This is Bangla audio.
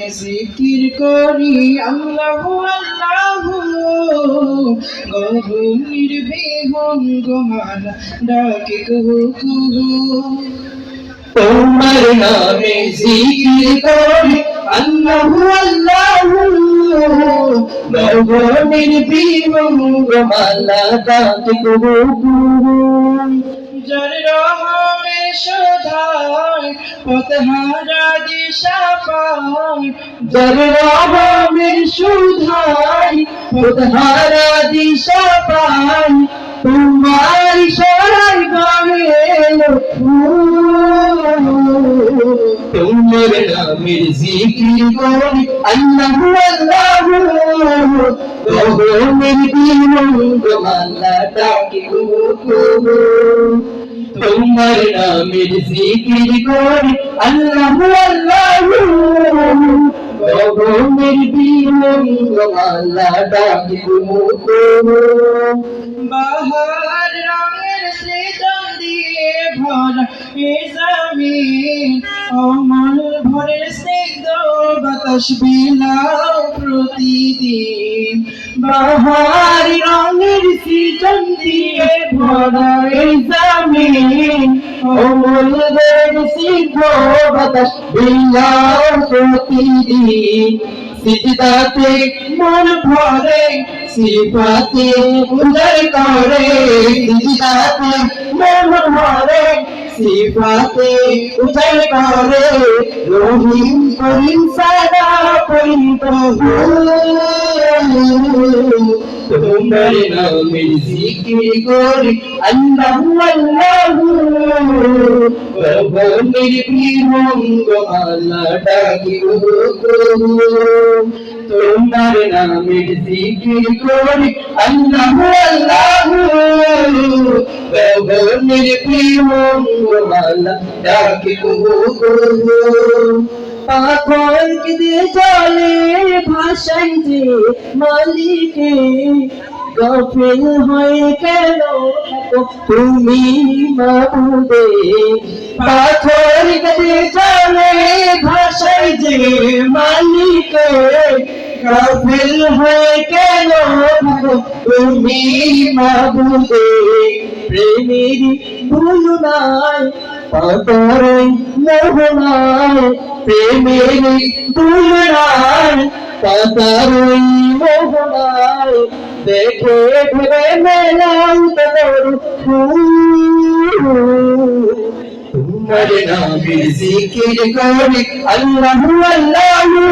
জিকির করি আল্লাহু আল্লাহু গভীর বিহঙ্গ মালা ডাকে কুহু কুহু। তোমার নামে জিকির করি আল্লাহু আল্লাহু গভীর বিহঙ্গ মালা ডাকে কুহু কুহু। যার রহমে সদায় পথহারা দিশা পায়, যার রহমে সুধায় পথহারা দিশা পায়, তোমার সরাই গায়ে তোমার নামের জিকির করি আল্লাহু আল্লাহু গগনের বিহঙ্গ মালা ডাকে কুহু কুহু। তোমার নামের জিকির করি আল্লাহু আল্লাহু গগনের বিহঙ্গ মালা ডাকে কুহু কুহু। বাহার রঙের সৃজন দিয়ে ভরা এ জমিন, অমল ভরে স্নিগ্ধ বাতাস বিলাও প্রতিদিন। বাহার রঙের সৃজন দিয়ে ভরা এ জমিন, অমল ভরে স্নিগ্ধ বাতাস বিলাও প্রতিদিন। সিজদাতে মন ভরে সিফাতে উদয় করে, সিজদাতে মন ভরে সিফাতে উদয় করে, রহিম করিম সাদা করিম প্রভু। তোমার নামের জিকির করি আল্লাহু আল্লাহু গগনের বিহঙ্গ মালা ডাকে কুহু কুহু। তোমার নামের জিকির করি আল্লাহু আল্লাহু গগনের বিহঙ্গ মালা ডাকে কুহু কুহু। পাথর কেঁদে জলে ভাসাই যে মালিকে, গাফিল হয়ে কেন তুমি মাবুদে। পাথর কেঁদে জলে ভাসাই যে মালিকে, গাফিল হয়ে কেন তুমি মাবুদে। প্রেমের ভুল নাই পাতারই মোহনায়, প্রেমের ভুল নাই পাতারই মোহনায়, দেখে ভেবে মেলাও তোর ফুল। তোমার নামের জিকির করি আল্লাহু আল্লাহু